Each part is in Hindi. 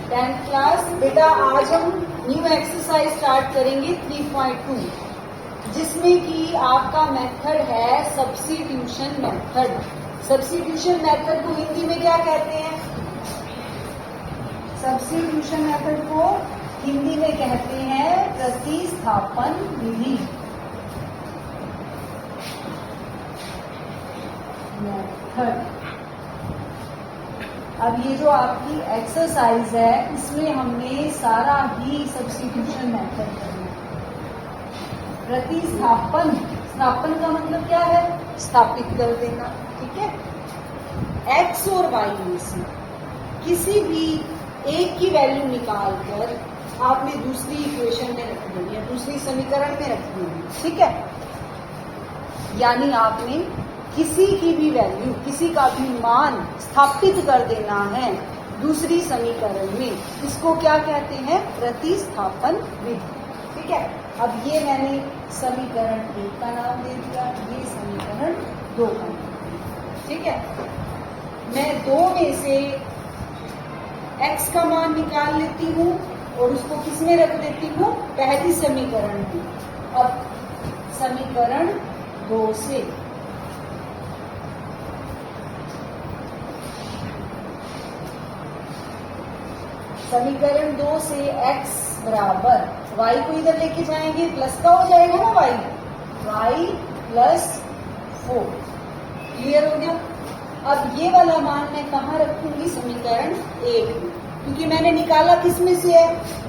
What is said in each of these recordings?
10th class. बेटा आज हम न्यू एक्सरसाइज स्टार्ट करेंगे 3.2, जिसमें कि आपका मेथड है सब्स्टिट्यूशन मेथड। सब्स्टिट्यूशन मेथड को हिंदी में क्या कहते हैं? सब्स्टिट्यूशन मेथड को हिंदी में कहते हैं प्रतिस्थापन विधि। मेथड। अब ये जो आपकी एक्सरसाइज है इसमें हमने सारा ही सब्स्टिट्यूशन मेथड करना है। प्रतिस्थापन, स्थापन का मतलब क्या है? स्थापित कर देना, ठीक है। x और y में से किसी भी एक की वैल्यू निकालकर आपने दूसरी इक्वेशन में रख देनी है, दूसरी समीकरण में रख देनी है, ठीक है। यानी आपने किसी की भी वैल्यू, किसी का भी मान स्थापित कर देना है दूसरी समीकरण में। इसको क्या कहते हैं? प्रतिस्थापन विधि, ठीक है। अब ये मैंने समीकरण 1 का नाम दे दिया, ये समीकरण 2 का नाम दे दिया, ठीक है। मैं 2 में से x का मान निकाल लेती हूँ और उसको किस में रख देती हूँ? पहली समीकरण में। अब समीकरण 2 से समीकरण 2 से x बराबर y को इधर लेके जाएंगे, प्लस का हो जाएगा ना y प्लस 4। क्लियर हो गया? अब ये वाला मान मैं कहाँ रखूंगी? समीकरण 1 में, क्योंकि मैंने निकाला किस में से है?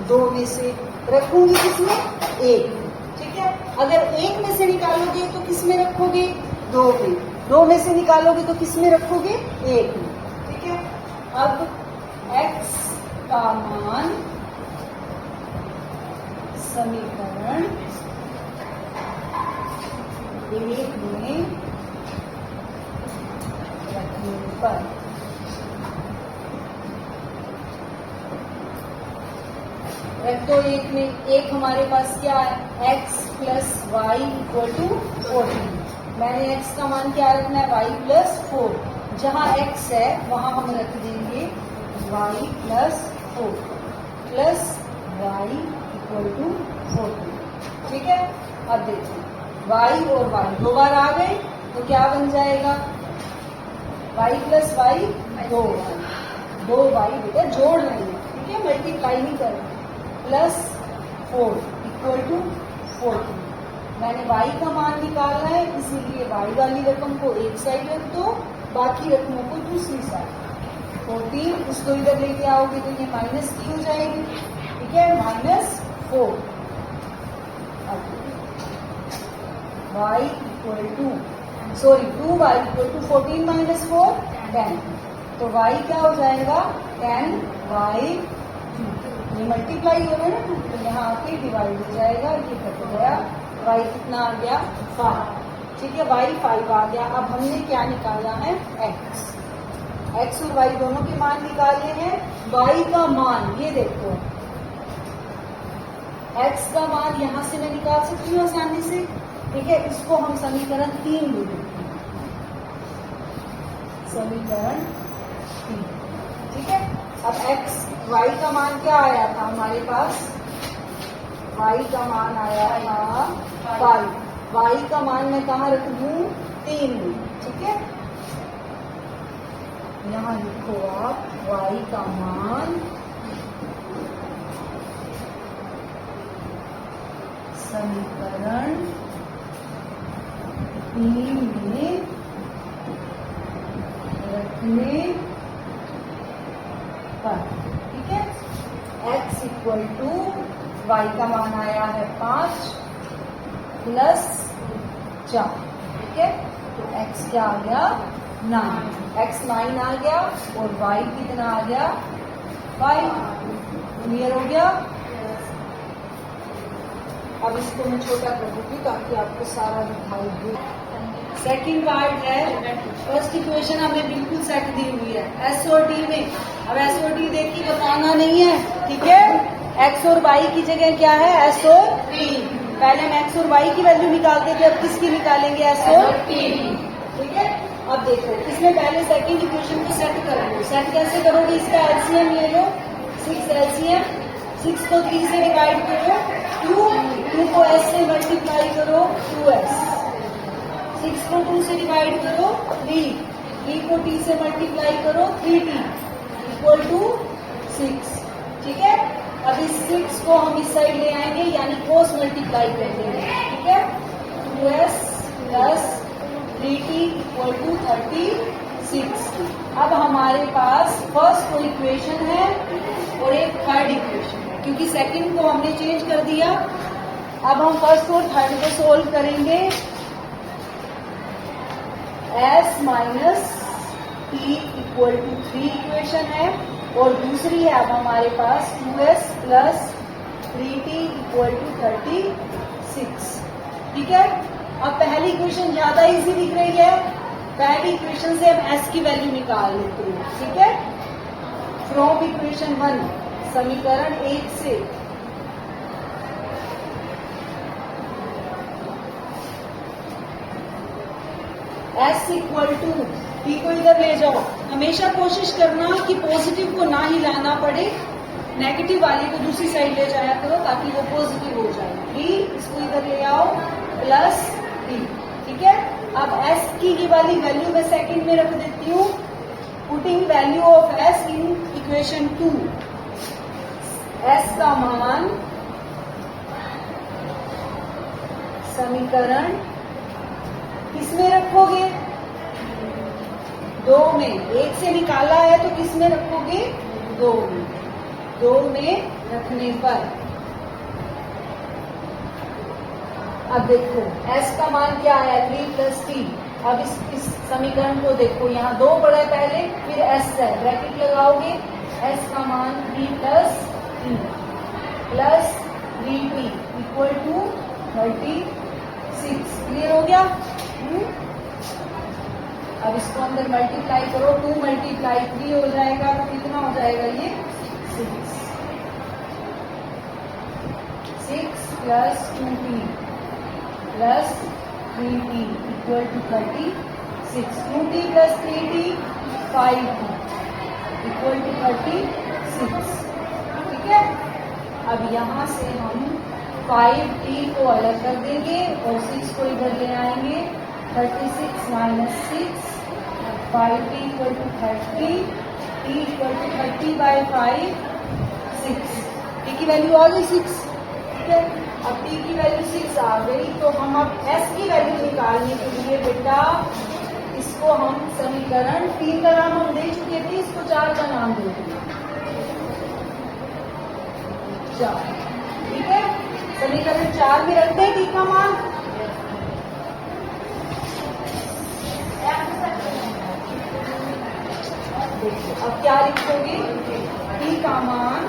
2 में से। रखूंगी किस में? 1 में, ठीक है। अगर 1 में से निकालोगे तो किस में रखोगे? 2 में। 2 में से निकालोगे तो किस में रखोगे? 1 में, ठीक है। अब x का मान समीकरण 1 में रखने पर रख दो 1 में। 1 हमारे पास क्या है? x plus y equal to 14। मैंने x का मान क्या रखना है? y plus 4। जहां x है वहां हम रख देंगे y plus 4 plus y equal to 14, ठीक है। अब देखो y और y 2 बार आ गए तो क्या बन जाएगा? y प्लस y 2y बेटा जोड़ रहे हैं, ठीक है, मल्टीप्लाई नहीं कर रहे। Plus 4 equal to 14। मैंने y का मान निकालना है, इसीलिए y वाली रकम को एक साइड रख दो, बाकी रकमों को दूसरी साइड। 14 उसको इधर लेके आओगे तो ये माइनस की हो जाएगी, ठीक है, -4। y equal to 2y equal to 14 minus 4 10। तो y क्या हो जाएगा? 10y। ये मल्टीप्लाई हो रहा है ना, तो यहाँ आके डिवाइड हो जाएगा, ये कट गया। y कितना आ गया? 5, ठीक है। y 5 आ गया। अब हमने क्या निकाला है? x और y दोनों के मान निकाले हैं। y का मान ये देखो, x का मान यहां से मैं निकाल सकती हूँ आसानी से, ठीक है। इसको हम समीकरण 3 में लिखते हैं, समीकरण 3, ठीक है। अब y का मान क्या आया था हमारे पास? y का मान आया था 5। y का मान मैं कहाँ रख दूँ? 3 में, ठीक है। यहाँ लिखो आप y का मान समीकरण 3 में रखने पर, ठीक है। x इक्वल टू y का मान आया है 5 प्लस 4, ठीक है। तो x क्या आ गया? 9। x 9 आ गया और y कितना आ गया? 5। क्लियर हो गया? अब इसको मैं छोटा कर दूंगी ताकि आपको सारा दिखाई दे। सेकंड पार्ट है, फर्स्ट इक्वेशन हमने बिल्कुल सेट दी हुई है s और t में। अब s और t देखिए, बताना नहीं है, ठीक है। x और y की जगह क्या है? s और t। पहले हम x और y की वैल्यू निकालते थे, अब किसकी निकालेंगे? s और t, ठीक है। अब देखो इसमें पहले सेकंड इक्वेशन को सेट करोगे। सेट कैसे करोगे? इसका एलसीएम ले लो, 6 6 को 3 से डिवाइड करो 2, 2 को s से मल्टीप्लाई करो 2s, 6 को 2 से डिवाइड करो 3, 3 को t से मल्टीप्लाई करो 3t इक्वल टू 6। ठीक है, अब इस 6 को हम इस साइड ले आएंगे यानी क्रॉस मल्टीप्लाई कर देंगे। ठीक है, 2s plus 3t equal to 36। अब हमारे पास फर्स्ट को इक्वेशन है और एक थर्ड इक्वेशन है, क्योंकि सेकंड को हमने चेंज कर दिया। अब हम फर्स्ट और थर्ड को सोल्व करेंगे। s minus t equal to 3 equation है और दूसरी है अब हमारे पास 2s plus 3t equal to 36। ठीक है, अब पहली इक्वेशन ज्यादा इजी दिख रही है, पहली इक्वेशन से हम s की वैल्यू निकाल लेते हैं। ठीक है, फ्रॉम इक्वेशन 1 समीकरण 1 से s इक्वल टू t को इधर ले जाओ। हमेशा कोशिश करना कि पॉजिटिव को ना ही लाना पड़े, नेगेटिव वाले को दूसरी साइड ले जाया करो ताकि वो पॉजिटिव हो जाए। t इसको इधर ले आओ प्लस t। ठीक है, अब s की ये वाली वैल्यू मैं सेकंड में रख देती हूँ। Putting value of s in equation 2, s का मान समीकरण किसमें रखोगे? 2 में। 1 से निकाला है तो किस में रखोगे? 2 में। 2 में रखने पर अब देखो s का मान क्या है? 3 प्लस t। अब इस समीकरण को देखो, यहाँ 2 पड़ा है पहले, फिर s है, ब्रैकेट लगाओगे, s का मान 3 plus t plus 3t equal to 36। Clear हो गया? अब इसको अंदर मल्टीप्लाई करो, 2 मल्टीप्लाई 3 हो जाएगा तो कितना हो जाएगा ये? 6 plus 2t plus 3t equal to 36। 2t plus 3t 5t equal to 36। ठीक है, अब यहाँ से हम 5t को अलग कर देंगे और 6 को इधर ले आएंगे। 36 minus 6, 5t equal to 30, t equal to 30/5, 6। t की वैल्यू आ गई 6। ठीक है, अब t की वैल्यू 6 आ गई तो हम अब s की वैल्यू निकालने के लिए बेटा इसको हम समीकरण 3 का नाम हम दे चुके थे, इसको 4 का नाम दे देंगे। 4। ठीक है, समीकरण 4 में रखते हैं t का मान। देखो अब क्या लिखोगे? t का मान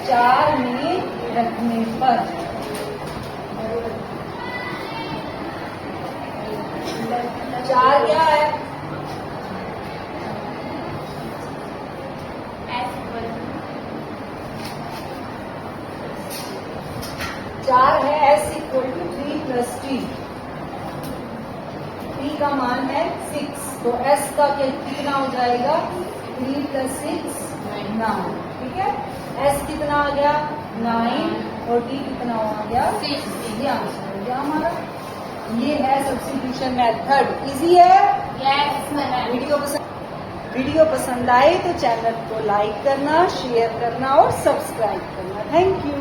4 में रखने पर 4 क्या है? चार है s equal to 3 plus t। t का मान है 6 तो s का कितना हो जाएगा? 3 प्लस 6 9। ठीक है, s कितना आ गया? 9 और t कितना आ गया? 6। ये आंसर हो गया हमारा। ये है सब्स्टिट्यूशन मेथड। इजी है? यस। वीडियो पसंद आए तो चैनल को लाइक करना, शेयर करना और सब्सक्राइब करना। Thank you.